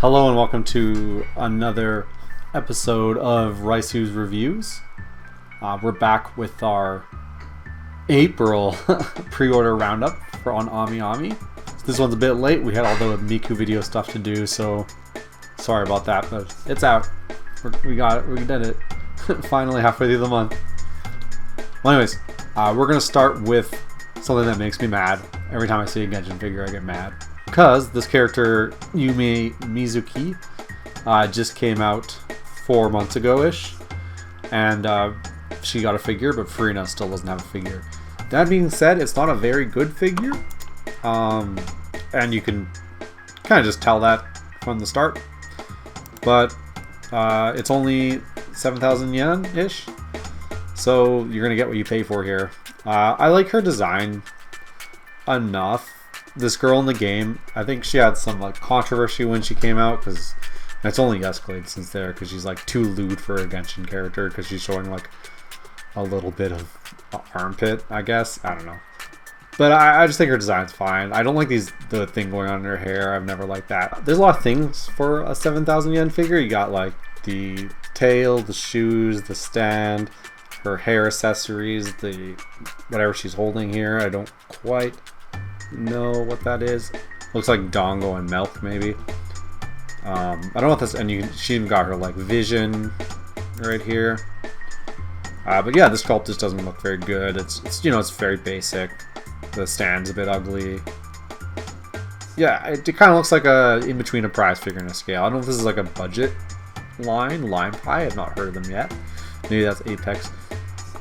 Hello and welcome to another episode of Ryza's Reviews. We're back with our April pre-order roundup on Amiami. This one's a bit late. We had all the Miku video stuff to do, so sorry about that, but it's out. We got it. We did it. Finally halfway through the month. Well, anyways, we're going to start with something that makes me mad. Every time I see a Genshin figure, I get mad. Because this character, Yumi Mizuki, just came out 4 months ago-ish. And she got a figure, but Furina still doesn't have a figure. That being said, it's not a very good figure. And you can kind of just tell that from the start. But it's only 7,000 yen-ish. So you're going to get what you pay for here. I like her design enough. This girl in the game, I think she had some like controversy when she came out, because it's only escalated since there, because she's like too lewd for a Genshin character, because she's showing like a little bit of armpit, I guess. I don't know. But I just think her design's fine. I don't like the thing going on in her hair. I've never liked that. There's a lot of things for a 7,000 yen figure. You got like the tail, the shoes, the stand, her hair accessories, the whatever she's holding here. I don't quite know what that is. Looks like Dongo and Milk, maybe. I don't know what this, and she even got her like vision right here. But yeah, this sculpt just doesn't look very good. It's it's very basic. The stand's a bit ugly. Yeah, it kind of looks like a in between a prize figure and a scale. I don't know if this is like a budget line pie. I've not heard of them yet. Maybe that's Apex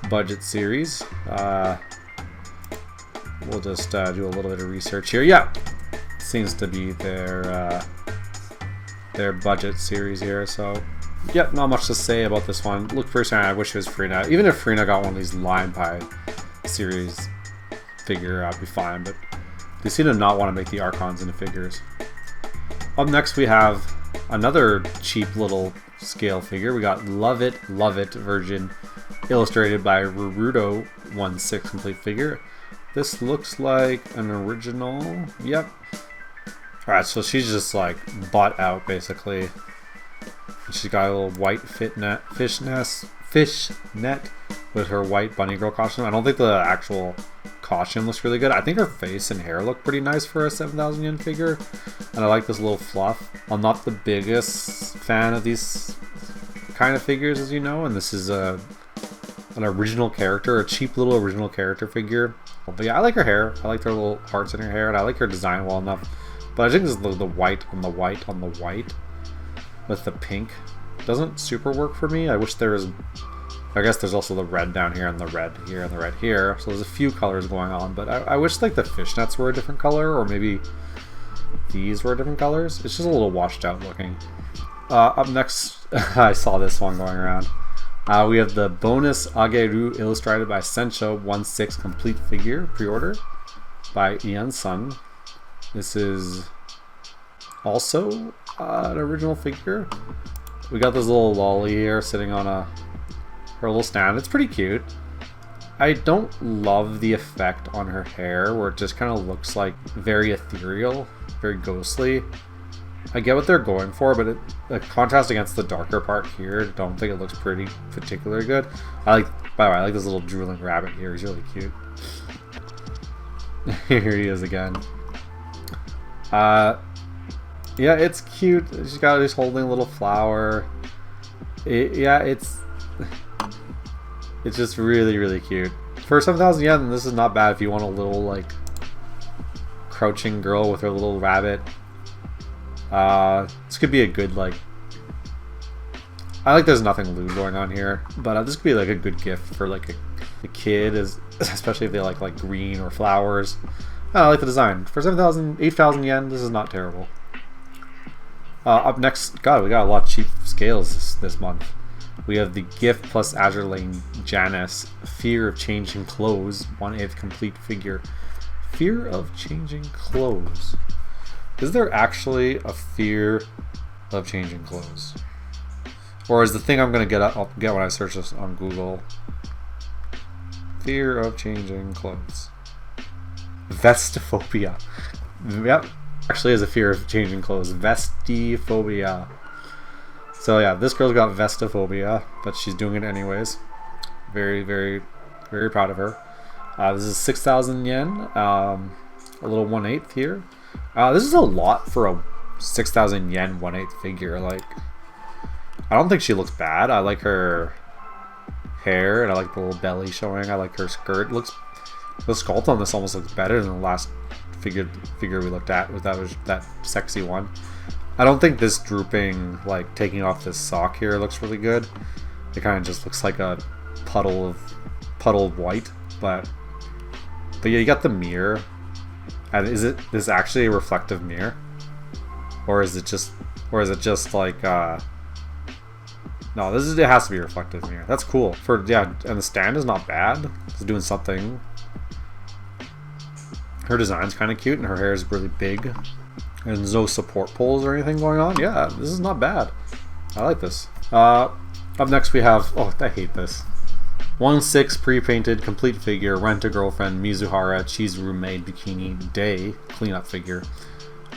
budget series. We'll just do a little bit of research here. Yeah, seems to be their budget series here. So, yep, not much to say about this one. Look, personally, I wish it was Furina. Even if Furina got one of these Line Pie series figure, I'd be fine. But they seem to not want to make the Archons into figures. Up next, we have another cheap little scale figure. We got Love It version, illustrated by Rurudo 1/6 complete figure. This looks like an original. Yep. Alright, so she's just like bought out basically. She's got a little white fish net with her white bunny girl costume. I don't think the actual costume looks really good. I think her face and hair look pretty nice for a 7,000 yen figure. And I like this little fluff. I'm not the biggest fan of these kind of figures, as you know, and this is an original character, a cheap little original character figure. But yeah, I like her hair. I like her little hearts in her hair, and I like her design well enough. But I think this is the white on the white on the white with the pink doesn't super work for me. I wish there was. I guess there's also the red down here and the red here and the red here. So there's a few colors going on, but I wish like the fishnets were a different color, or maybe these were different colors. It's just a little washed out looking. Up next, I saw this one going around. We have the bonus Ageru illustrated by Sensho 1/6 complete figure pre-order by Ian Sun. This is also an original figure. We got this little lolly here sitting on her little stand. It's pretty cute. I don't love the effect on her hair where it just kind of looks like very ethereal, very ghostly. I get what they're going for, but the contrast against the darker part here, I don't think it looks particularly good. By the way, I like this little drooling rabbit here. He's really cute. Here he is again. Yeah, it's cute. She's holding a little flower. It's just really, really cute. For 7,000 yen, this is not bad if you want a little like crouching girl with her little rabbit. This could be a good like. I like there's nothing lewd going on here, but this could be like a good gift for like a kid, especially if they like green or flowers. I like the design. For 8,000 yen, this is not terrible. Up next, God, we got a lot of cheap scales this month. We have the Gift plus Azure Lane Janice Fear of Changing Clothes 1/8 complete figure. Fear of changing clothes. Is there actually a fear of changing clothes? Or is the thing I'm going to I'll get when I search this on Google, fear of changing clothes? Vestophobia. Yep. Actually has a fear of changing clothes. Vestiphobia. So yeah, this girl's got vestiphobia, but she's doing it anyways. Very, very, very proud of her. This is 6,000 yen. A little 1/8 here. This is a lot for a 6,000 yen 1/8 figure. Like, I don't think she looks bad. I like her hair and I like the little belly showing. I like her skirt. The sculpt on this almost looks better than the last figure we looked at. Was that sexy one. I don't think this drooping, like taking off this sock here, looks really good. It kind of just looks like a puddle of white, but yeah, you got the mirror. And is this actually a reflective mirror, or is it just like no, it has to be a reflective mirror. That's cool. And the stand is not bad. It's doing something. Her design's kind of cute, and her hair is really big. And there's no support poles or anything going on. Yeah, this is not bad. I like this. Up next we have, oh, I hate this. 1/6 pre-painted complete figure, Rent-A-Girlfriend Mizuhara Chizuru Maid Bikini Day cleanup figure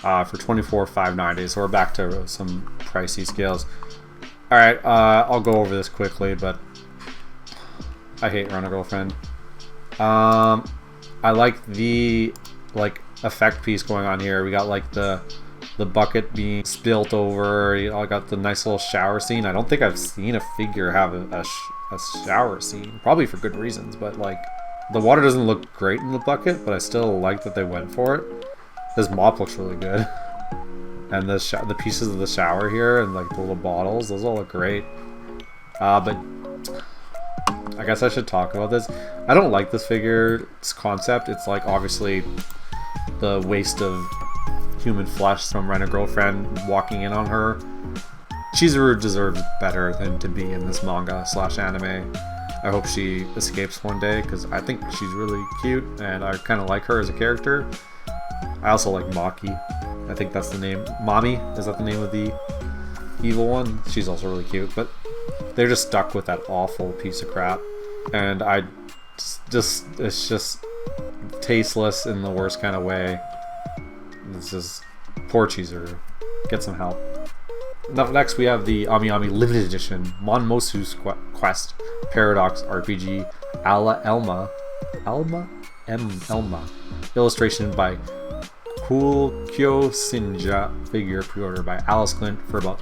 for 24,590. So we're back to some pricey scales. All right, I'll go over this quickly, but I hate Rent-A-Girlfriend. I like the effect piece going on here. We got like the bucket being spilt over. I got the nice little shower scene. I don't think I've seen a figure have a shower scene, probably for good reasons, but like the water doesn't look great in the bucket, but I still like that they went for it. This mop looks really good, and the pieces of the shower here and like the little bottles, those all look great. But I guess I should talk about this. I don't like this figure's concept. It's like obviously the waste of human flesh from Rent-A-Girlfriend walking in on her. Chizuru deserves better than to be in this manga/anime. I hope she escapes one day, because I think she's really cute and I kind of like her as a character. I also like Maki. I think that's the name. Mami, is that the name of the evil one? She's also really cute, but they're just stuck with that awful piece of crap. And it's just tasteless in the worst kind of way. It's just poor Chizuru. Get some help. Next we have the Amiami limited edition Monmosu's Quest Paradox RPG Elma illustration by Kyo Sinja, figure pre-order by Alice Clint for about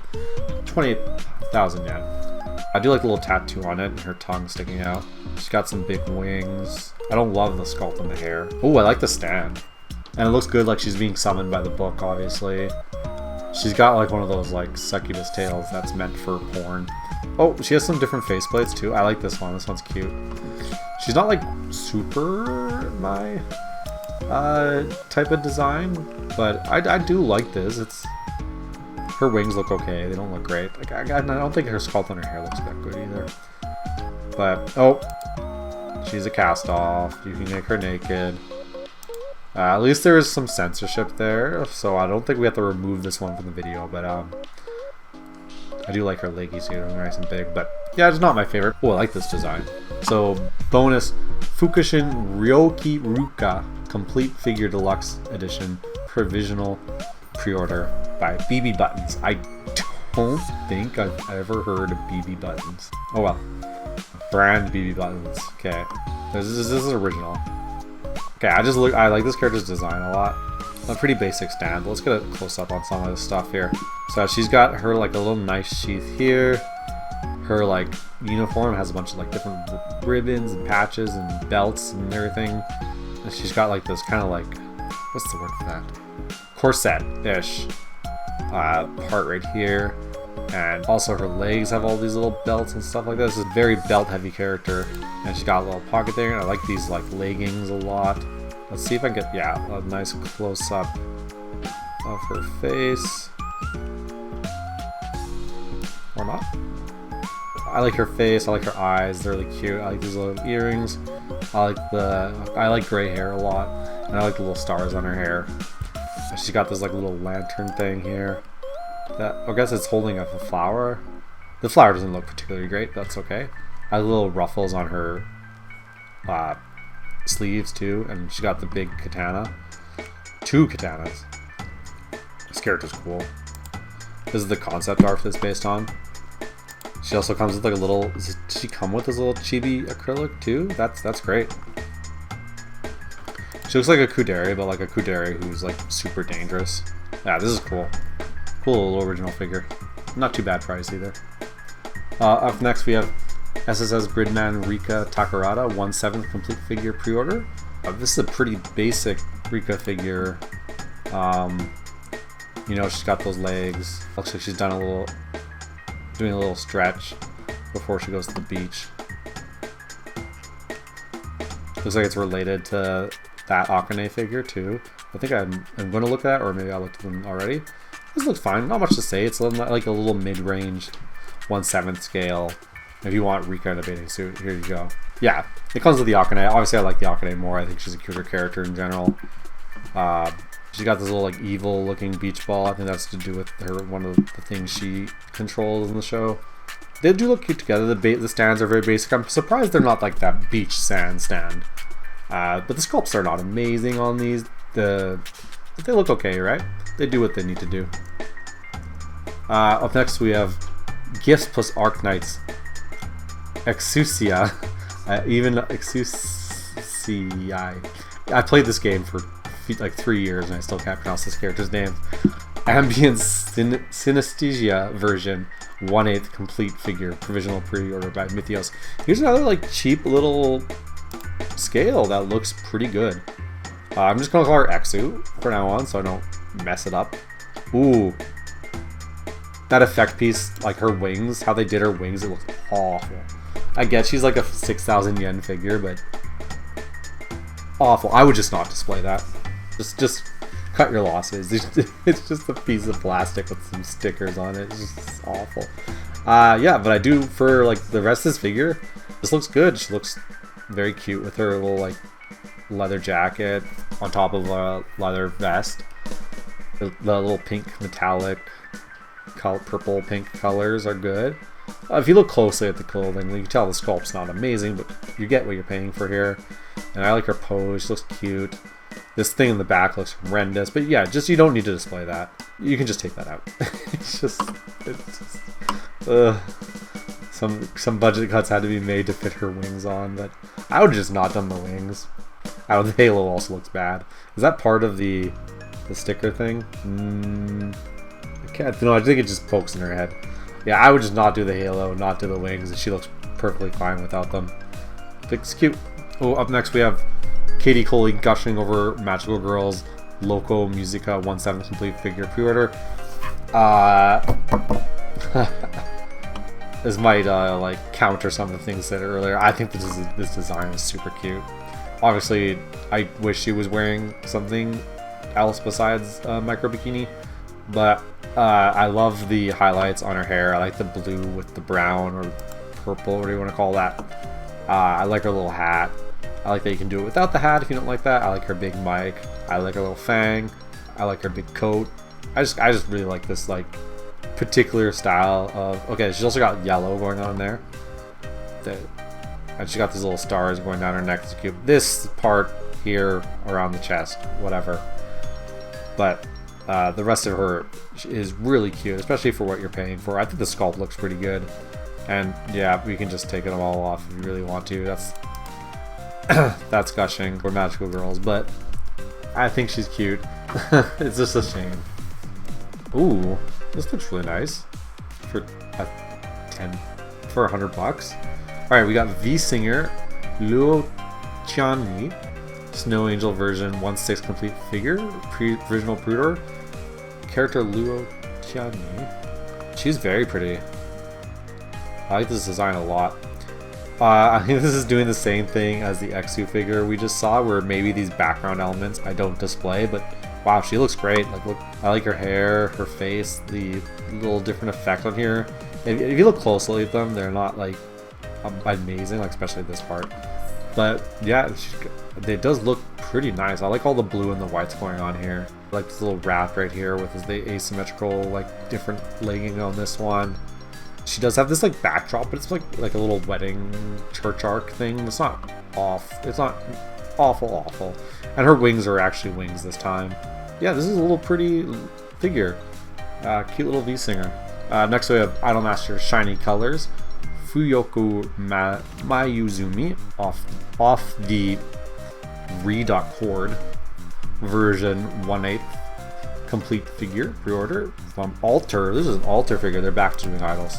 28,000 yen. I do like the little tattoo on it and her tongue sticking out. She's got some big wings. I don't love the sculpt on the hair. Oh, I like the stand. And it looks good, like she's being summoned by the book, obviously. She's got like one of those like succubus tails that's meant for porn. Oh, she has some different faceplates too. I like this one. This one's cute. She's not like super my type of design, but I do like this. Her wings look okay. They don't look great. Like I don't think her sculpt on her hair looks that good either. But oh, she's a cast off. You can make her naked. At least there is some censorship there, so I don't think we have to remove this one from the video, but I do like her leggies here, they're nice and big, but yeah, it's not my favorite. Oh, I like this design. So, bonus, Fukushin Ryoki Ruka Complete Figure Deluxe Edition Provisional Pre-order by BB Buttons. I don't think I've ever heard of BB Buttons. Oh well. Brand BB Buttons. Okay. This is original. Okay, I like this character's design a lot. A pretty basic stand. Let's get a close up on some of this stuff here. So she's got her like a little knife sheath here. Her like uniform has a bunch of like different ribbons and patches and belts and everything. And she's got like this kind of like, what's the word for that? Corset-ish part right here. And also her legs have all these little belts and stuff like this. This is a very belt heavy character. And she's got a little pocket there. And I like these like leggings a lot. Let's see if I can get, yeah, a nice close up of her face. Or not. I like her face, I like her eyes, they're really cute. I like these little earrings. I like gray hair a lot. And I like the little stars on her hair. And she's got this like little lantern thing here. That I guess it's holding up a flower. The flower doesn't look particularly great, but that's okay. I have little ruffles on her sleeves too, and she got the big katana. 2 katanas. character's cool. This is the concept art it's based on. She also comes with like a little. Does she come with this little chibi acrylic too? That's great. She looks like a Kudere, but like a Kudere who's like super dangerous. Yeah, this is cool. Cool little original figure. Not too bad price either. Up next we have SSS Gridman Rika Takarada 1/7 complete figure pre-order. This is a pretty basic Rika figure. You know, she's got those legs. Looks like she's doing a little stretch before she goes to the beach. Looks like it's related to that Akane figure too. I think I'm going to look at it, or maybe I looked at them already. This looks fine. Not much to say. It's like a little mid-range 1/7 scale. If you want Rika in a bathing suit, here you go. Yeah, it comes with the Akane. Obviously, I like the Akane more. I think she's a cuter character in general. She's got this little like evil-looking beach ball. I think that's to do with one of the things she controls in the show. They do look cute together. The stands are very basic. I'm surprised they're not like that beach sand stand. But the sculpts are not amazing on these. They look okay, right? They do what they need to do. Up next we have Gifts plus Arknights Exousia. Even Exousia. I played this game for like 3 years and I still can't pronounce this character's name. Ambient Synesthesia version 1/8 complete figure, provisional pre-order by Mythios. Here's another like cheap little scale that looks pretty good. I'm just gonna call her Exu from now on so I don't mess it up. Ooh, that effect piece, like her wings, how they did her wings, it looks awful. I get she's like a 6,000 yen figure, but awful. I would just not display that. Just cut your losses. It's just a piece of plastic with some stickers on it. It's just awful. Yeah, but I do, for like the rest of this figure, this looks good. She looks very cute with her little like leather jacket on top of a leather vest. The little pink metallic purple pink colors are good. If you look closely at the clothing, you can tell the sculpt's not amazing, but you get what you're paying for here. And I like her pose. She looks cute. This thing in the back looks horrendous, but yeah, just you don't need to display that. You can just take that out. it's just some budget cuts had to be made to fit her wings on, but I would have just not done the wings. The halo also looks bad. Is that part of the sticker thing? I can't. No, I think it just pokes in her head. Yeah, I would just not do the halo, not do the wings, and she looks perfectly fine without them. It's cute. Oh, up next we have Katie Coley gushing over Magical Girls Loco Musica 1/7 complete figure pre-order. This might like counter some of the things said earlier. I think this design is super cute. Obviously, I wish she was wearing something else besides micro bikini, but I love the highlights on her hair. I like the blue with the brown or purple, what do you want to call that. I like her little hat. I like that you can do it without the hat if you don't like that. I like her big mic. I like her little fang. I like her big coat. I just really like this like particular style of. Okay, she's also got yellow going on there. And she got these little stars going down her neck. It's cute. This part here around the chest, whatever. But the rest of her is really cute, especially for what you're paying for. I think the sculpt looks pretty good. And yeah, we can just take them all off if you really want to. That's gushing for Magical Girls, but I think she's cute. It's just a shame. Ooh, this looks really nice for $100. All right, we got V Singer Luo Tianmi Snow Angel version 1/6 complete figure, original pre-order. Character Luo Tianmi. She's very pretty. I like this design a lot. I think this is doing the same thing as the Exu figure we just saw, where maybe these background elements I don't display, but wow, she looks great. Like, look, I like her hair, her face, the little different effect on here. If you look closely at them, they're not like amazing, like especially this part. But yeah, it does look pretty nice. I like all the blue and the whites going on here. I like this little wrap right here with the asymmetrical, like different legging on this one. She does have this like backdrop, but it's like a little wedding church arc thing. It's not off. It's not awful. And her wings are actually wings this time. Yeah, this is a little pretty figure. Cute little V-singer. Next we have Idolmaster Shiny Colors. Fuyoku Mayuzumi off the Re.Cord version 1/8 complete figure pre-order from Alter. This is an Alter figure. They're back to doing idols.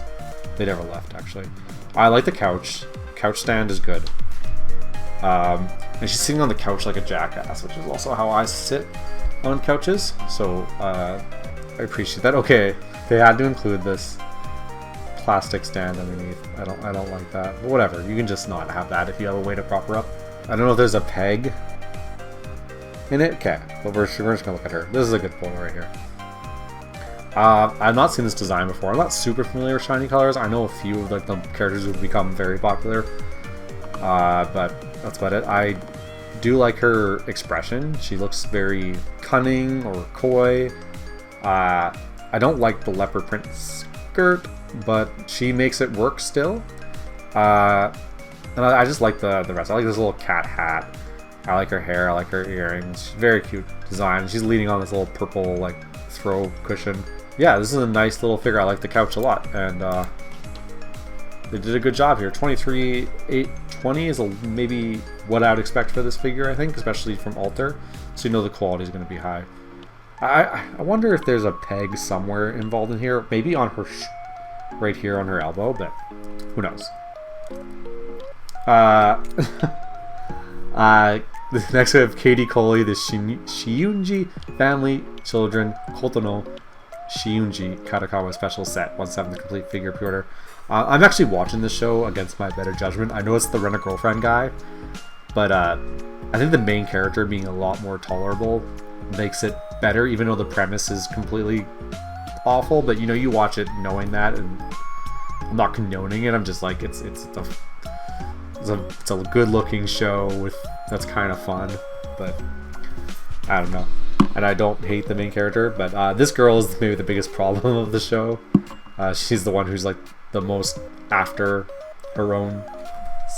They never left, actually. I like the couch. Couch stand is good. And she's sitting on the couch like a jackass, which is also how I sit on couches. So I appreciate that. Okay, they had to include this plastic stand underneath. I don't like that. But whatever. You can just not have that if you have a way to prop her up. I don't know if there's a peg in it. Okay, but we're just gonna look at her. This is a good photo right here. I've not seen this design before. I'm not super familiar with Shiny Colors. I know a few of like the characters who've become very popular, but that's about it. I do like her expression. She looks very cunning or coy. I don't like the leopard print skirt, but she makes it work still. And I just like the rest. I like this little cat hat. I like her hair. I like her earrings. Very cute design. She's leaning on this little purple like throw cushion. Yeah, this is a nice little figure. I like the couch a lot, and they did a good job here. 23,820 is maybe what I would expect for this figure, I think, especially from Alter. So you know the quality is going to be high. I wonder if there's a peg somewhere involved in here. Maybe on her, right here on her elbow, but who knows. Next we have Katie Coley, the Shiunji Family Children Kotono Shiunji Karakawa Special Set 1/7 the complete figure pre-order. I'm actually watching this show against my better judgment. I know it's the Rent-A-Girlfriend guy, but I think the main character being a lot more tolerable makes it better, even though the premise is completely awful. But you know, you watch it knowing that, and I'm not condoning it. I'm just like, it's a good looking show with that's kind of fun, but I don't know. And I don't hate the main character, but this girl is maybe the biggest problem of the show. She's the one who's like the most after her own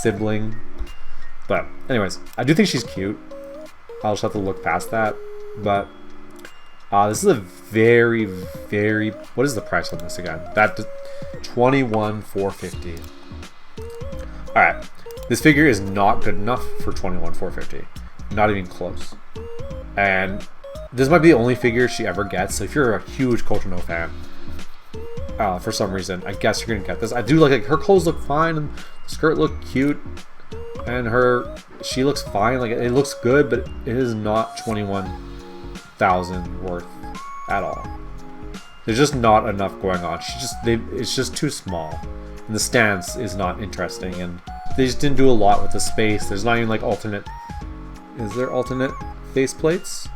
sibling. But anyways, I do think she's cute. I'll just have to look past that. But this is a very, very... What is the price on this again? That $21,450. Alright. This figure is not good enough for $21,450. Not even close. And this might be the only figure she ever gets. So if you're a huge Kotono fan, for some reason, I guess you're gonna get this. I do like her clothes look fine, and the skirt look cute, and she looks fine. Like, it looks good, but it is not 21,000 worth at all. There's just not enough going on. It's just too small, and the stance is not interesting, and they just didn't do a lot with the space. There's not even like alternate. Is there alternate faceplates?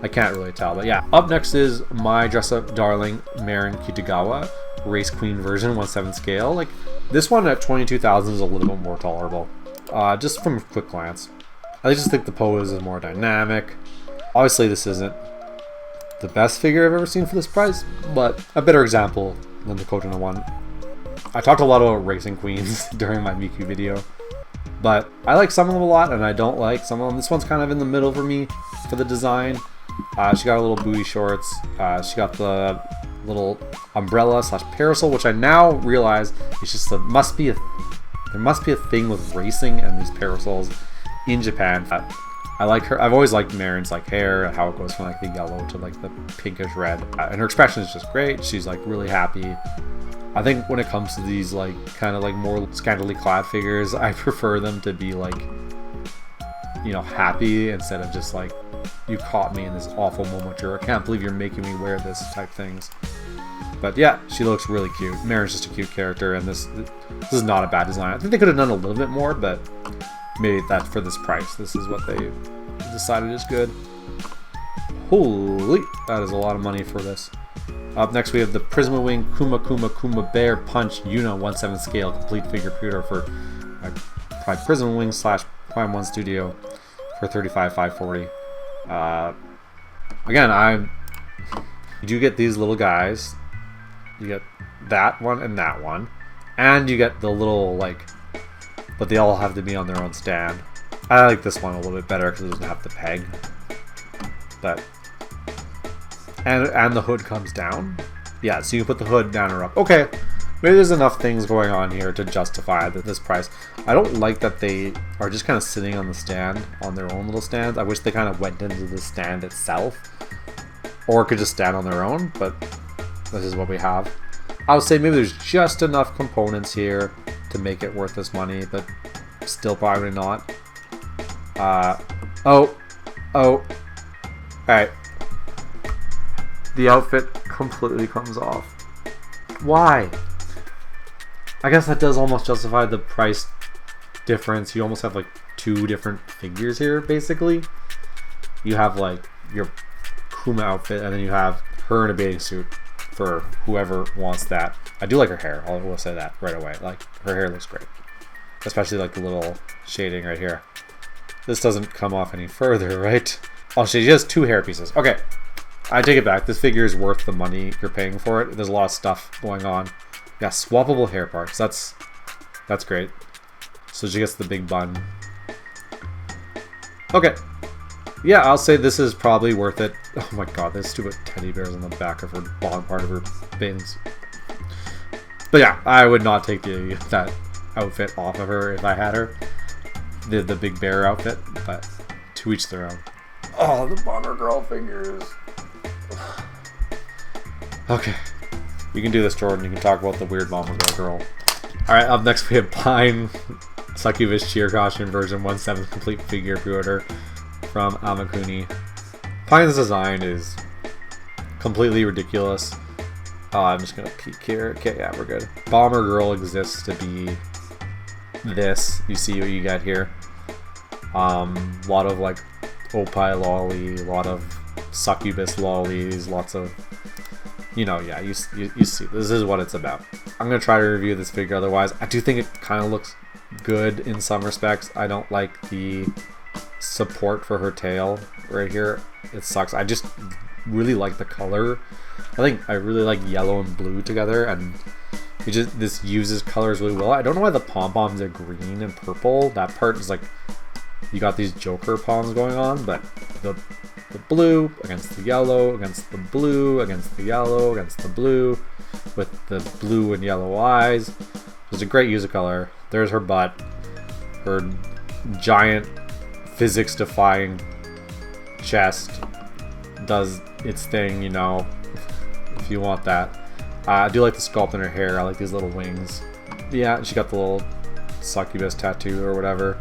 I can't really tell, but yeah. Up next is my dress-up darling, Marin Kitagawa, Race Queen version, 1/7 scale. Like, this one at 22,000 is a little bit more tolerable, just from a quick glance. I just think the pose is more dynamic. Obviously, this isn't the best figure I've ever seen for this price, but a better example than the Kotono one. I talked a lot about racing queens during my Miku video, but I like some of them a lot, and I don't like some of them. This one's kind of in the middle for me for the design. She got a little booty shorts. She got the little umbrella / parasol, which I now realize it's just there must be a thing with racing and these parasols in Japan. I like her. I've always liked Marin's like hair and how it goes from like the yellow to like the pinkish red, and her expression is just great. She's like really happy. I think when it comes to these like kind of like more scantily clad figures, I prefer them to be like, you know, happy instead of just like, you caught me in this awful moment, or I can't believe you're making me wear this type things. But yeah, she looks really cute. Marin's just a cute character, and this is not a bad design. I think they could have done a little bit more, but maybe that's for this price. This is what they decided is good. Holy, that is a lot of money for this. Up next we have the Prisma Wing Kuma Bear Punch Yuna 1/7 scale complete figure pre-order for Prisma Wing / Prime 1 Studio for $35,540. Again, you do get these little guys. You get that one and that one, and you get the little like, but they all have to be on their own stand. I like this one a little bit better because it doesn't have the peg. But And the hood comes down. Yeah, so you put the hood down or up. Okay, maybe there's enough things going on here to justify this price. I don't like that they are just kind of sitting on the stand, on their own little stands. I wish they kind of went into the stand itself. Or could just stand on their own, but this is what we have. I would say maybe there's just enough components here to make it worth this money, but still probably not. Alright. The outfit completely comes off. Why? I guess that does almost justify the price difference. You almost have like two different figures here, basically. You have like your Kuma outfit, and then you have her in a bathing suit for whoever wants that. I do like her hair, I will say that right away. Like, her hair looks great. Especially like the little shading right here. This doesn't come off any further, right? Oh, she has two hair pieces. Okay, I take it back. This figure is worth the money you're paying for it. There's a lot of stuff going on. Yeah, swappable hair parts. That's great. So she gets the big bun. Okay. Yeah, I'll say this is probably worth it. Oh my god, there's stupid teddy bears on the back of her bottom part of her bathing. But yeah, I would not take that outfit off of her if I had her. The big bear outfit, but to each their own. Oh, the Bomber Girl figures. Okay. You can do this, Jordan. You can talk about the weird Bomber Girl. Alright, up next we have Pine Succubus Cheer Costume version 1/7 complete figure pre-order from Amakuni. Pine's design is completely ridiculous. I'm just gonna peek here. Okay, yeah, we're good. Bomber Girl exists to be this. You see what you got here. A lot of like Opie lolly, a lot of succubus lollies, lots of, you know, yeah, you see, this is what it's about. I'm gonna try to review this figure otherwise. I do think it kind of looks good in some respects. I don't like the support for her tail right here. It sucks. I just really like the color. I really like yellow and blue together, and this uses colors really well. I don't know why the pom-poms are green and purple. That part is like, you got these Joker poms going on, but the blue against the yellow, against the blue, against the yellow, against the blue, with the blue and yellow eyes. It's a great use of color. There's her butt. Her giant physics-defying chest does its thing, you know, if you want that. I do like the sculpt in her hair. I like these little wings. Yeah, she got the little succubus tattoo or whatever.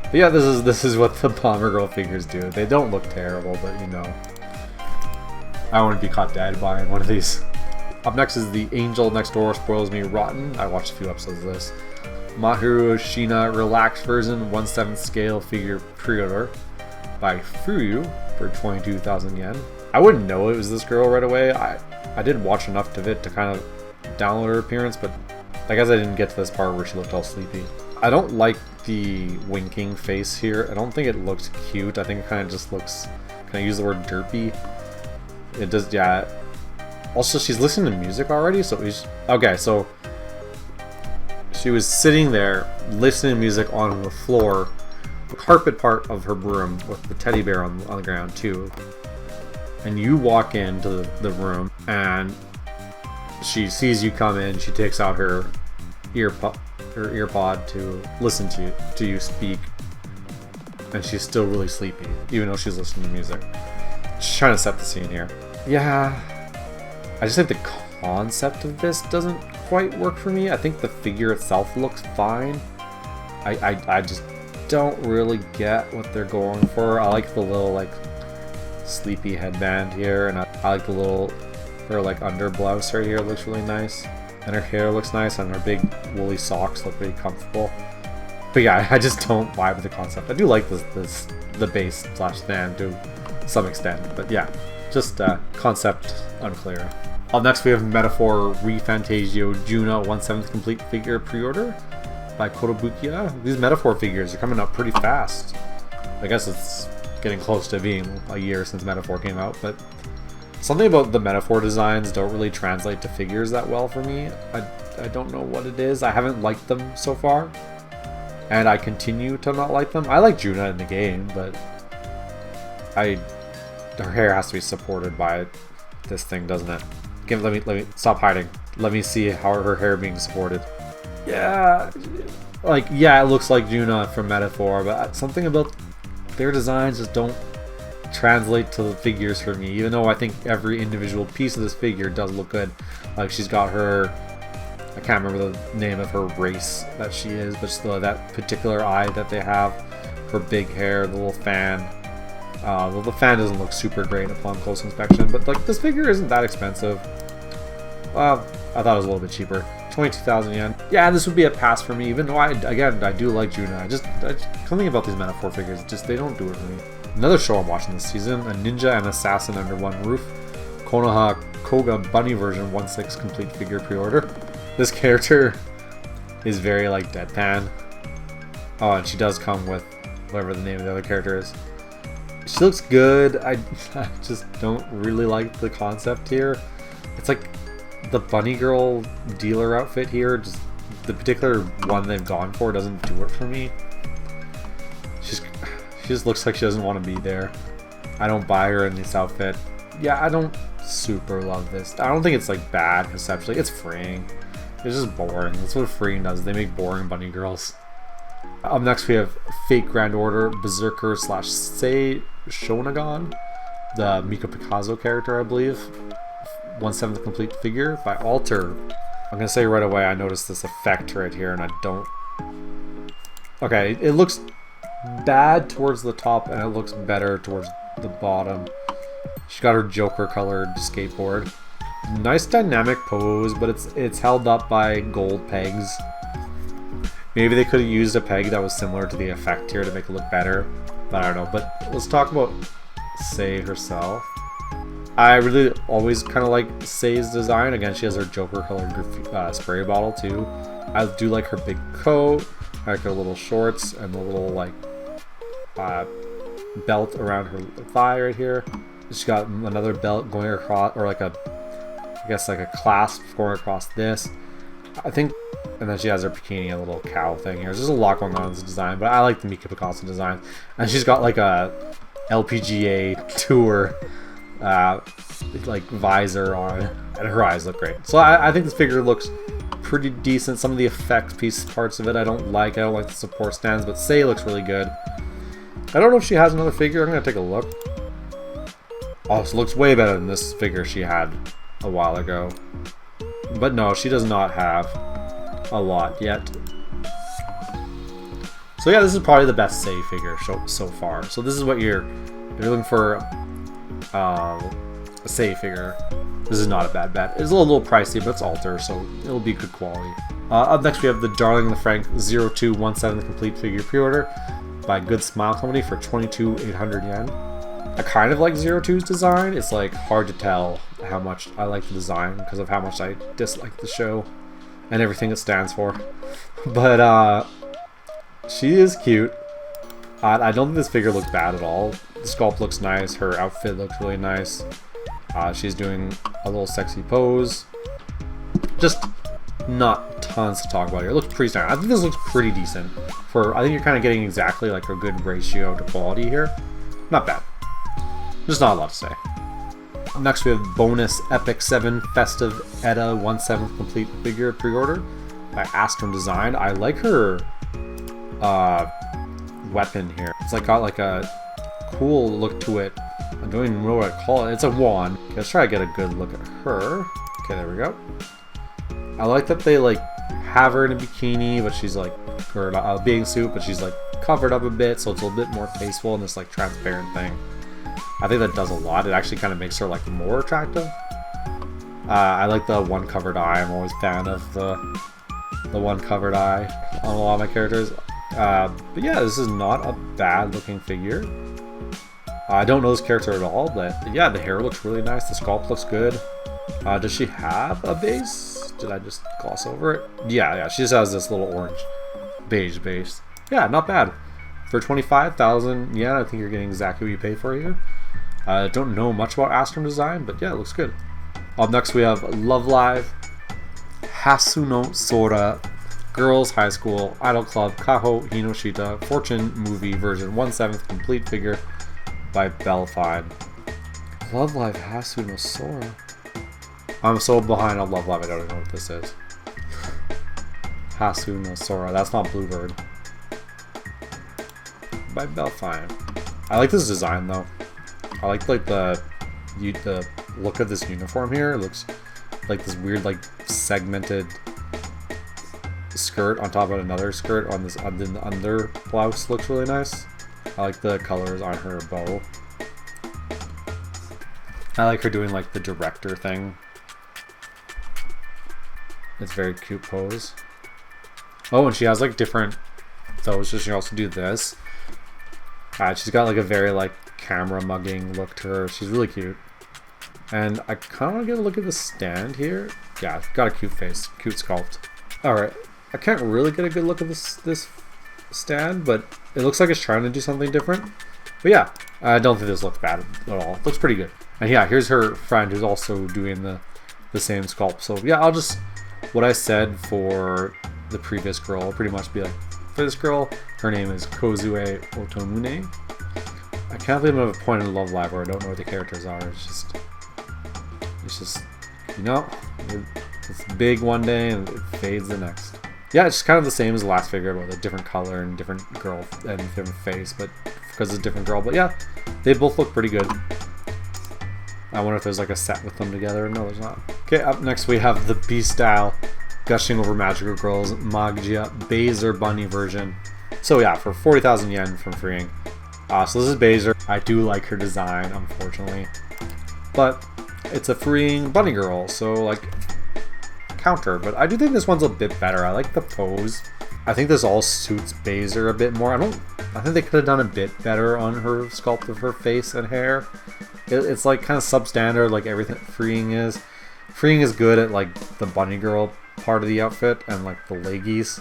But yeah, this is what the Bomber Girl figures do. They don't look terrible, but you know, I wouldn't be caught dead buying one of these. Up next is the Angel Next Door Spoils Me Rotten. I watched a few episodes of this. Mahiru Shina Relaxed Version 1/7 scale figure pre-order by Fuyu for 22,000 yen. I wouldn't know it was this girl right away. I did watch enough of it to kind of download her appearance, but I guess I didn't get to this part where she looked all sleepy. I don't like the winking face here. I don't think it looks cute. I think it kind of just looks, can I use the word derpy? It does, yeah. Also, she's listening to music already, so okay, so she was sitting there listening to music on the floor, the carpet part of her room with the teddy bear on the ground too. And you walk into the room and she sees you come in. She takes out her earpod to listen to you speak, and she's still really sleepy even though she's listening to music. She's trying to set the scene here. Yeah, I just think the concept of this doesn't quite work for me. I think the figure itself looks fine. I just don't really get what they're going for. I like the little like sleepy headband here, and I like the little, her like under blouse right here looks really nice, and her hair looks nice, and her big woolly socks look really comfortable. But yeah, I just don't vibe with the concept. I do like the base slash stand to some extent, but yeah, just concept unclear. Up next we have Metaphor Refantasio Juna 1/7 complete figure pre-order by Kotobukiya. These Metaphor figures are coming up pretty fast. I guess it's getting close to being a year since Metaphor came out, but something about the Metaphor designs don't really translate to figures that well for me. I don't know what it is. I haven't liked them so far, and I continue to not like them. I like Juna in the game, but her hair has to be supported by this thing, doesn't it? Let me stop hiding. Let me see how her hair being supported. Yeah, like, yeah, it looks like Juna from Metaphor, but something about their designs just don't translate to the figures for me, even though I think every individual piece of this figure does look good. Like, she's got her, I can't remember the name of her race that she is, but still that particular eye that they have, her big hair, the little fan. The fan doesn't look super great upon close inspection, but like, this figure isn't that expensive. I thought it was a little bit cheaper. 22,000 yen. Yeah, this would be a pass for me, even though I do like Juna. Something about these Metaphor figures, just they don't do it for me. Another show I'm watching this season, a ninja and assassin under one roof. Konoha Koga Bunny version 1/6 complete figure pre-order. This character is very like deadpan. Oh, and she does come with whatever the name of the other character is. She looks good. I just don't really like the concept here. It's like the bunny girl dealer outfit here, just the particular one they've gone for doesn't do it for me. She just looks like she doesn't want to be there. I don't buy her in this outfit. Yeah, I don't super love this. I don't think it's like bad conceptually. It's freeing. It's just boring. That's what freeing does. They make boring bunny girls. Up next we have Fate Grand Order Berserker / Sei Shonagon, the Miko Picasso character, I believe. 1/7 complete figure by Alter. I'm gonna say right away, I noticed this effect right here, and I don't. Okay, it looks bad towards the top, and it looks better towards the bottom. She got her Joker colored skateboard. Nice dynamic pose, but it's held up by gold pegs. Maybe they could have used a peg that was similar to the effect here to make it look better, but I don't know. But let's talk about Sei herself. I really always kind of like Sei's design. Again, she has her Joker colored spray bottle too. I do like her big coat. I like her little shorts and the little like belt around her thigh right here. She's got another belt going across, or like I guess like a clasp going across this, I think. And then she has her bikini, a little cowl thing here. There's a lot going on in this design, but I like the Mika Picasso design. And she's got like a LPGA tour like visor on, and her eyes look great. So I think this figure looks pretty decent. Some of the effect parts of it I don't like the support stands, but Sei looks really good. I don't know if she has another figure. I'm gonna take a look. Oh, this looks way better than this figure she had a while ago. But no, she does not have a lot yet. So yeah, this is probably the best Sei figure so far. So this is what you're looking for, a Sei figure. This is not a bad bet. It's a little pricey, but it's Alter, so it'll be good quality. Up next we have the Darling in the Franxx 0217 complete figure pre-order by Good Smile Company for 22,800 yen. I kind of like 02's design. It's like hard to tell how much I like the design because of how much I dislike the show and everything it stands for. But she is cute. I don't think this figure looks bad at all. The sculpt looks nice. Her outfit looks really nice. She's doing a little sexy pose. Just not tons to talk about here. It looks pretty standard. I think this looks pretty decent. I think you're kind of getting exactly like a good ratio to quality here. Not bad. Just not a lot to say. Next we have Bonus Epic 7 Festive Edda 1/7 complete figure pre-order by Astrum Design. I like her weapon here. It's like got like a cool look to it. I don't even know what I call it. It's a wand. Okay, let's try to get a good look at her. Okay, there we go. I like that they like have her in a bikini, but she's like, or a bathing suit, but she's like covered up a bit, so it's a little bit more tasteful in this like transparent thing. I think that does a lot. It actually kind of makes her like more attractive. I like the one covered eye. I'm always a fan of the one covered eye on a lot of my characters. But yeah, this is not a bad looking figure. I don't know this character at all, but yeah, the hair looks really nice. The sculpt looks good. Does she have a base? Did I just gloss over it? Yeah, she just has this little orange beige base. Yeah, not bad. For 25,000 yen, I think you're getting exactly what you pay for here. I don't know much about Astrum Design, but yeah, it looks good. Up next we have Love Live Hasuno Sora Girls High School Idol Club Kaho Hinoshita Fortune Movie version 1/7 complete figure by Belfine. Love Live Hasu no Sora. I'm so behind on Love Live, I don't even know what this is. Hasu no Sora. That's not Bluebird. By Belfine. I like this design though. I like the look of this uniform here. It looks like this weird like segmented skirt on top of another skirt on this under blouse. Looks really nice. I like the colors on her bow. I like her doing like the director thing. It's very cute pose. Oh, and she has like different those, so she can also do this. She's got like a very like camera mugging look to her. She's really cute. And I kind of want to get a look at the stand here. Yeah, got a cute face, cute sculpt. Alright, I can't really get a good look at this stand, but it looks like it's trying to do something different. But yeah, I don't think this looks bad at all. It looks pretty good. And yeah, here's her friend who's also doing the same sculpt. So yeah, I'll just, what I said for the previous girl, I'll pretty much be like, for this girl, her name is Kozue Otomune. I can't believe I'm at a point in Love Live where I don't know what the characters are. It's just, you know, it's big one day and it fades the next. Yeah, it's kind of the same as the last figure, with a different color and different girl and different face, but because it's a different girl. But yeah, they both look pretty good. I wonder if there's like a set with them together. No, there's not. Okay, up next we have the B-Style Gushing Over Magical Girls Magia Baser Bunny version. So yeah, for 40,000 yen from freeing. So this is Baser. I do like her design, unfortunately. But it's a freeing bunny girl, so like counter. But I do think this one's a bit better. I like the pose. I think this all suits Baser a bit more. I think they could have done a bit better on her sculpt of her face and hair. It's like kind of substandard, like everything freeing is. Freeing is good at like the bunny girl part of the outfit and like the leggies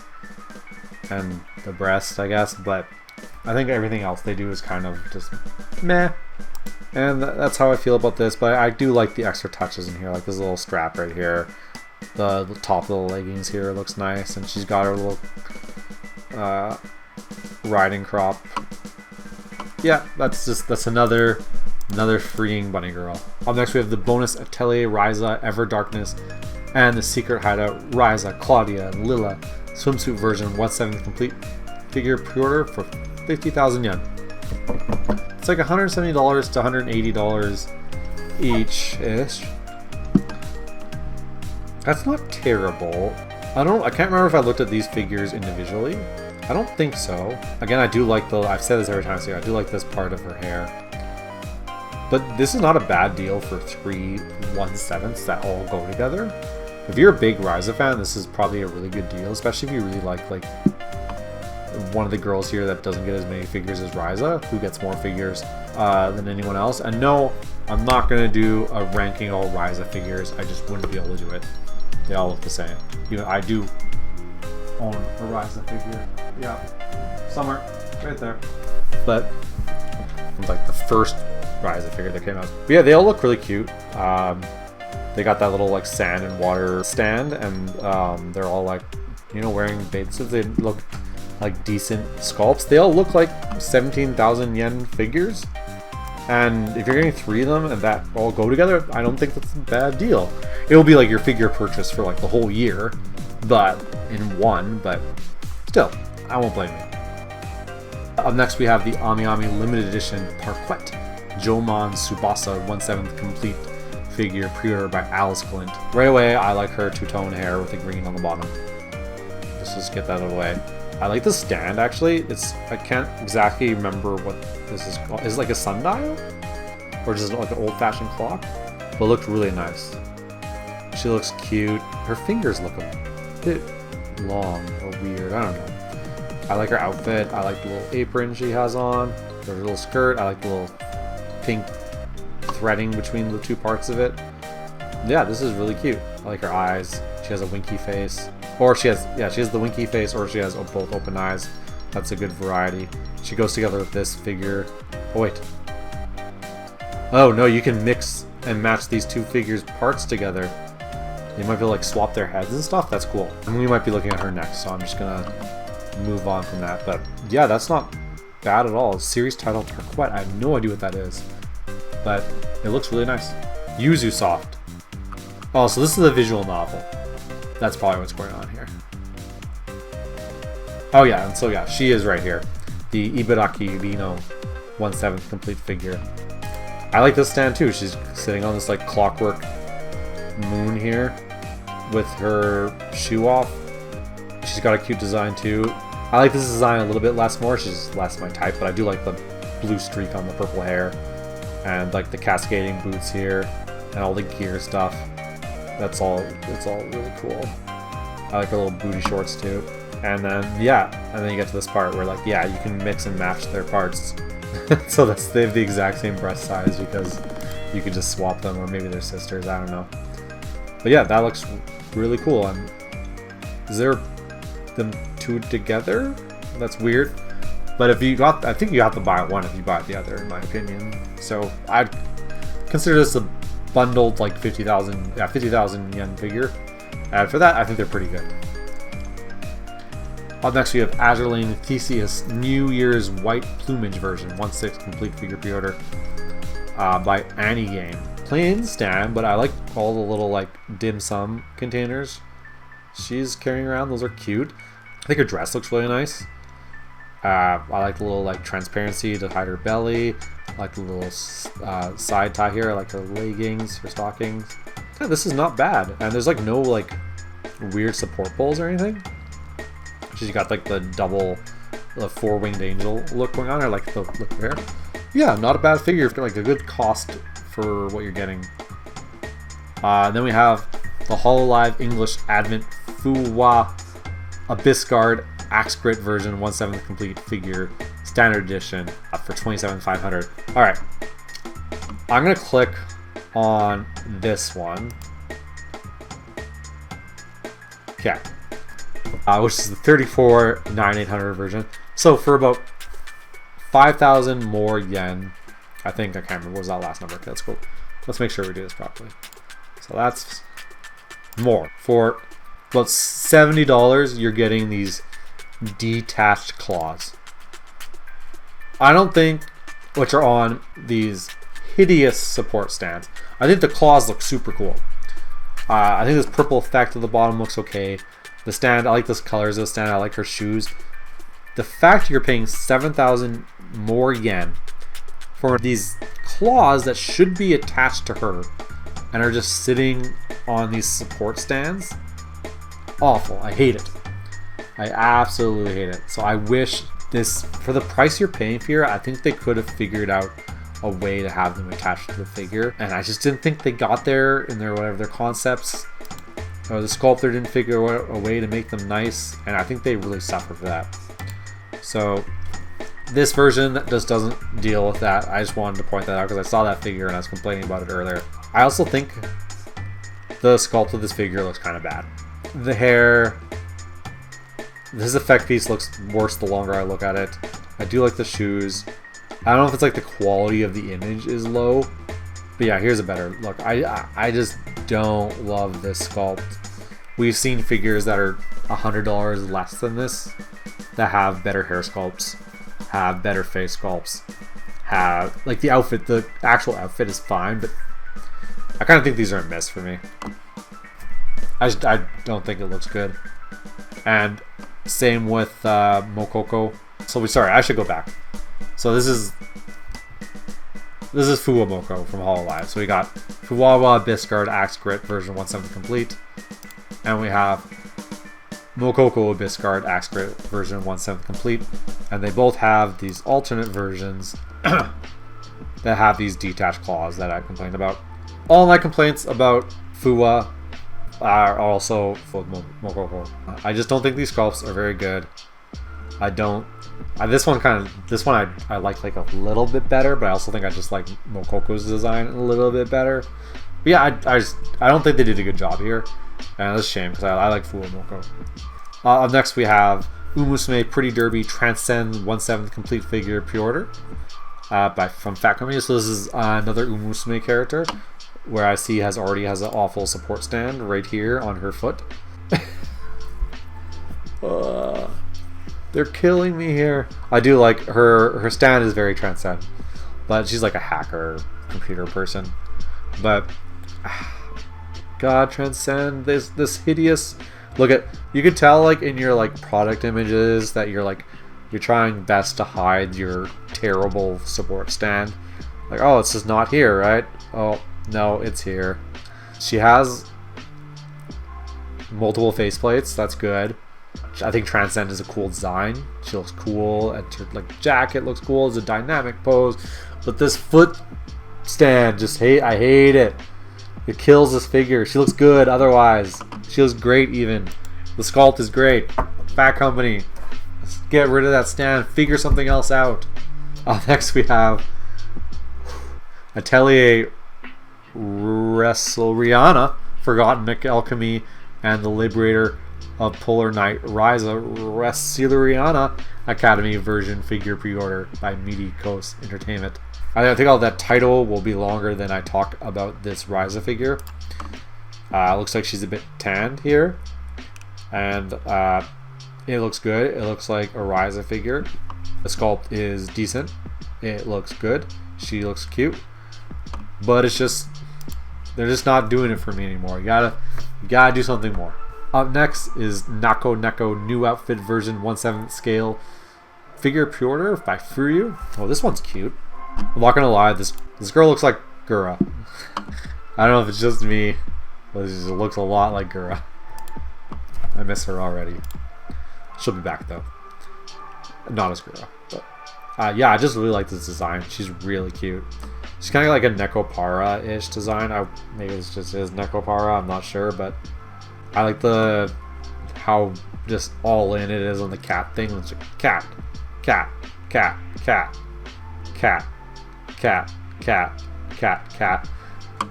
and the breast, I guess, but I think everything else they do is kind of just meh. And that's how I feel about this, but I do like the extra touches in here, like this little strap right here. The top of the leggings here looks nice, and she's got her little riding crop. Yeah, that's another freeing bunny girl. Up next we have the bonus Atelier Ryza Ever Darkness and the secret hideout Ryza Claudia and Lila swimsuit version 1/7 complete figure pre-order for 50,000 yen. It's like $170 to $180 each-ish. That's not terrible. I can't remember if I looked at these figures individually. I don't think so. Again, I do like I've said this every time, so I do like this part of her hair. But this is not a bad deal for 3 1/7s that all go together. If you're a big Ryza fan, this is probably a really good deal, especially if you really like one of the girls here that doesn't get as many figures as Ryza, who gets more figures than anyone else. And no, I'm not going to do a ranking all Ryza figures. I just wouldn't be able to do it. They all look the same. I do own a Ryza figure. Yeah, somewhere right there. But like the first Ryza figure that came out. But yeah, they all look really cute. They got that little like sand and water stand, and they're all like, wearing bathing. They look like decent sculpts. They all look like 17,000 yen figures. And if you're getting 3 of them and that all go together, I don't think that's a bad deal. It'll be like your figure purchase for like the whole year, but in one. But still, I won't blame you. Up next we have the Amiami limited edition Parquet Jomon Tsubasa 1/7 complete figure pre-order by Alice Glint. Right away, I like her two-tone hair with the green on the bottom. Let's just get that out of the way. I like the stand actually. I can't exactly remember what this is called. Is it like a sundial? Or just like an old-fashioned clock? But it looked really nice. She looks cute. Her fingers look a bit long or weird. I don't know. I like her outfit. I like the little apron she has on. The little skirt. I like the little pink threading between the two parts of it. Yeah, this is really cute. I like her eyes. She has a winky face. Or she has the winky face, or she has both open eyes. That's a good variety. She goes together with this figure. Oh wait. Oh no, you can mix and match these two figures' parts together. You might be able to like swap their heads and stuff. That's cool. And we might be looking at her next, so I'm just gonna move on from that. But yeah, that's not bad at all. Series title Parquet. I have no idea what that is. But It looks really nice. Yuzu Soft. Oh, so this is a visual novel. That's probably what's going on here. Oh yeah, and so yeah, she is right here. The Ibaraki Rino 1/7 complete figure. I like this stand too. She's sitting on this like clockwork moon here with her shoe off. She's got a cute design too. I like this design a little bit less more. She's less my type, but I do like the blue streak on the purple hair and like the cascading boots here and all the gear stuff. It's all really cool. I like her little booty shorts too. And then yeah, and then you get to this part where like yeah, you can mix and match their parts. So they have the exact same breast size because you could just swap them, or maybe they're sisters, I don't know. But yeah, that looks really cool. And is there them two together? That's weird. But if you got, I think you have to buy one if you buy the other, in my opinion. So I'd consider this a bundled like 50,000 yen figure. And for that, I think they're pretty good. Up next, we have Azurlane Theseus New Year's White Plumage version, 1/6 complete figure pre-order by Annie Game. Plain stand, but I like all the little like dim sum containers she's carrying around. Those are cute. I think her dress looks really nice. I like the little like transparency to hide her belly. I like the little side tie here. I like her leggings, her stockings. Yeah, this is not bad. And there's like no like weird support poles or anything. She's got like the four-winged angel look going on. I like the look here. Yeah, not a bad figure. Like a good cost for what you're getting. Then we have the Hololive English Advent Fuwa Abyss Guard Axe Grit version 1/7 complete figure standard edition for 27,500. All right, I'm gonna click on this one. Okay, which is the 34,900 version. So for about 5,000 more yen, I think, I can't remember, what was that last number? Okay, let's go. Let's make sure we do this properly. So that's more. For about $70, you're getting these detached claws. I don't think, which are on these hideous support stands. I think the claws look super cool. I think this purple effect at the bottom looks okay. The stand, I like this colors of the stand. I like her shoes. The fact you're paying 7,000 more yen for these claws that should be attached to her and are just sitting on these support stands, awful. I hate it. I absolutely hate it. So I wish this, for the price you're paying for here, I think they could have figured out a way to have them attached to the figure, and I just didn't think they got there in their their concepts. Or the sculptor didn't figure out a way to make them nice, and I think they really suffered for that. So this version just doesn't deal with that. I just wanted to point that out because I saw that figure and I was complaining about it earlier. I also think the sculpt of this figure looks kind of bad. The hair, this effect piece looks worse the longer I look at it. I do like the shoes. I don't know if it's like the quality of the image is low, but yeah, here's a better look. I just don't love this sculpt. We've seen figures that are $100 less than this that have better hair sculpts, have better face sculpts, have like the outfit, the actual outfit is fine, but I kind of think these are a miss for me. I don't think it looks good. And same with Mokoko. So sorry, I should go back. So this is Fuwamoko from Hololive. So we got Fuwawa Abyss Guard Axe Grit version 1/7 complete, and we have Mokoko Abyss Guard Axe Grit version 1/7 complete, and they both have these alternate versions that have these detached claws that I complained about. All my complaints about Fuwa are also for Mokoko. I just don't think these sculpts are very good. I don't. This one I like a little bit better, but I also think I just like Mokoko's design a little bit better. But yeah, I don't think they did a good job here, and that's a shame because I like Fuwamoko. Up next we have Umusume Pretty Derby Transcend 1/7 complete figure pre-order from Fat Company. So this is another Umusume character where I see already has an awful support stand right here on her foot. They're killing me here. I do like her stand is very Transcend, but she's like a hacker computer person. But God, Transcend, this hideous. Look at, you can tell like in your like product images that you're trying best to hide your terrible support stand. Like, oh, it's just not here, right? Oh no, it's here. She has multiple faceplates. That's good. I think Transcend is a cool design. She looks cool, and her like jacket looks cool. It's a dynamic pose, but this foot stand, I hate it. It kills this figure. She looks good otherwise. She looks great even. The sculpt is great. Fat Company, let's get rid of that stand. Figure something else out. Next we have Atelier Rihanna, Forgotten Alchemy, and the Liberator of Polar Night Ryza Rihanna Academy version figure pre-order by Meaty Coast Entertainment. I think all that title will be longer than I talk about this Ryza figure. Looks like she's a bit tanned here, and it looks good. It looks like a Ryza figure. The sculpt is decent. It looks good. She looks cute, but it's just, they're just not doing it for me anymore. You gotta do something more. Up next is Neko new outfit version 1/7 scale figure pre-order by Furyu. Oh, this one's cute. I'm not gonna lie, this girl looks like Gura. I don't know if it's just me, but it just looks a lot like Gura. I miss her already. She'll be back though. Not as Gura, but yeah, I just really like this design. She's really cute. She's kind of like a Nekopara-ish design. Maybe it's just is Nekopara, I'm not sure, but I like how just all in it is on the cat thing. It's like cat, cat, cat, cat, cat, cat, cat, cat, cat,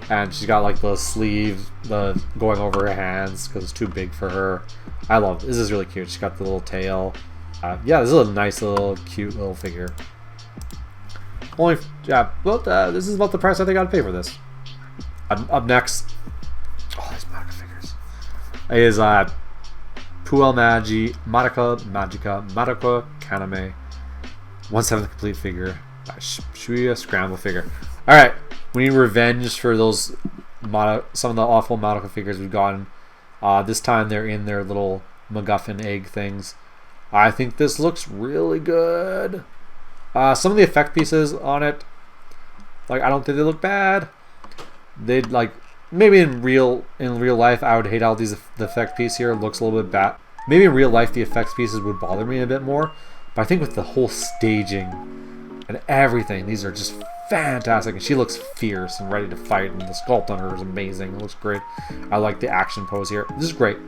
and she's got like the sleeve, the going over her hands because it's too big for her. I love this. Is really cute. She's got the little tail. Yeah, this is a nice little cute little figure. This is about the price I think I'd pay for this. Up next, oh, these Madoka figures is Puel Magica Madoka Kaname 1/7 complete figure. Shuya Scramble figure. Alright, we need revenge for those some of the awful Madoka figures we've gotten. This time they're in their little MacGuffin egg things. I think this looks really good. Some of the effect pieces on it, like, I don't think they look bad. They'd like, maybe in real life I would hate how the effect piece here looks a little bit bad. Maybe in real life the effects pieces would bother me a bit more, but I think with the whole staging and everything, these are just fantastic. And she looks fierce and ready to fight, and the sculpt on her is amazing. It looks great. I like the action pose here. This is great.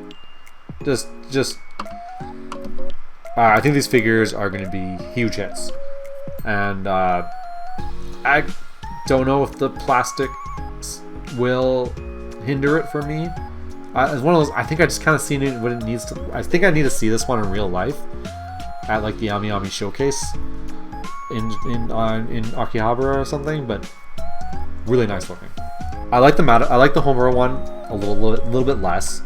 I think these figures are going to be huge hits, and I don't know if the plastic will hinder it for me. It's one of those, I think I just kind of seen it when it needs to. I think I need to see this one in real life at like the Amiami showcase in Akihabara or something, but really nice looking. I like the Homura one a little bit less,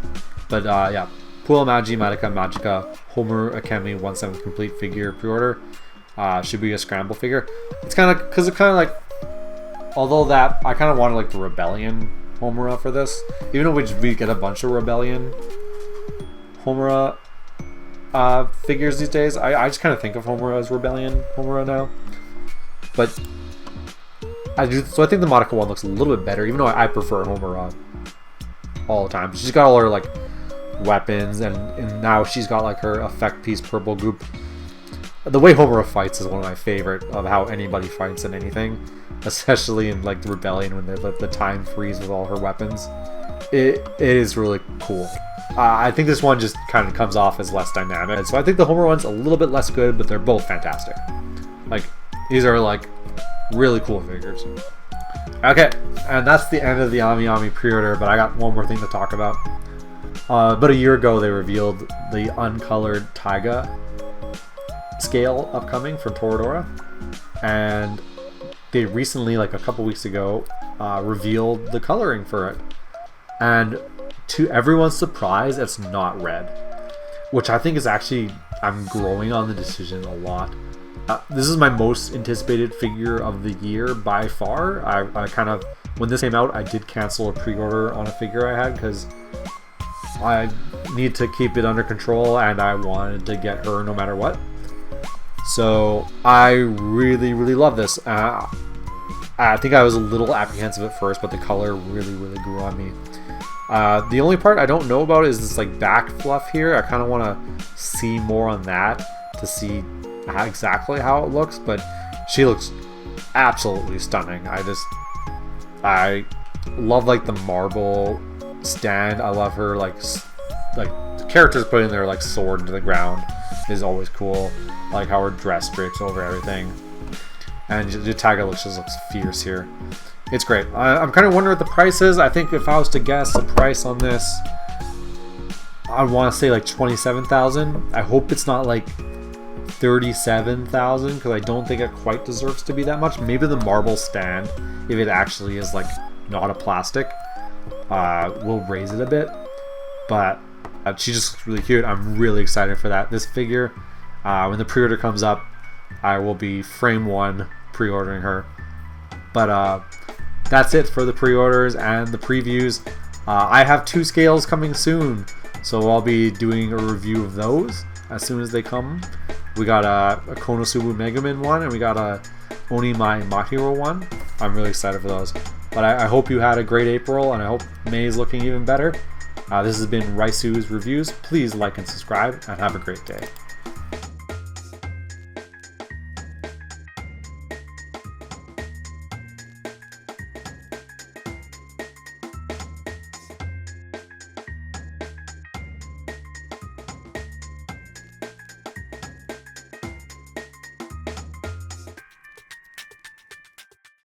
but yeah, Puel Magica Homer Academy 1/7 complete figure pre-order. Should be a scramble figure. It's kind of like, although that I kind of wanted like the Rebellion Homura for this, even though we get a bunch of Rebellion Homura figures these days. I just kind of think of Homura as Rebellion Homura now, but I think the Madoka one looks a little bit better, even though I prefer Homura all the time. She's got all her like weapons, and now she's got like her effect piece purple goop. The way Homura fights is one of my favorite of how anybody fights in anything, especially in like the Rebellion when they let the time freeze with all her weapons. It is really cool. I think this one just kind of comes off as less dynamic, so I think the Homura one's a little bit less good, but they're both fantastic. Like, these are like really cool figures. Okay, and that's the end of the Amiami pre-order, but I got one more thing to talk about. About a year ago, they revealed the uncolored Taiga scale upcoming from Toradora, and they recently, like a couple weeks ago, revealed the coloring for it, and to everyone's surprise, it's not red, which I think is actually, I'm growing on the decision a lot. This is my most anticipated figure of the year by far. I kind of, when this came out, I did cancel a pre-order on a figure I had because I need to keep it under control and I wanted to get her no matter what. So I really, really love this. I think I was a little apprehensive at first, but the color really, really grew on me. The only part I don't know about is this like back fluff here. I kind of want to see more on that to see exactly how it looks, but she looks absolutely stunning. I love like the marble stand. I love her like the characters putting their like sword into the ground is always cool. I like how her dress drapes over everything, and the Taiga just looks fierce here. It's great. I'm kind of wondering what the price is. I think if I was to guess the price on this, I want to say like 27,000. I hope it's not like 37,000 because I don't think it quite deserves to be that much. Maybe the marble stand, if it actually is like not a plastic, will raise it a bit. But she just looks really cute. I'm really excited for that. This figure, when the pre-order comes up, I will be frame one pre-ordering her. But that's it for the pre-orders and the previews. I have 2 scales coming soon, so I'll be doing a review of those as soon as they come. We got a Konosuba Megaman one, and we got a Onimai Mahiro one. I'm really excited for those. But I hope you had a great April, and I hope May is looking even better. This has been Rysu's Reviews. Please like and subscribe, and have a great day.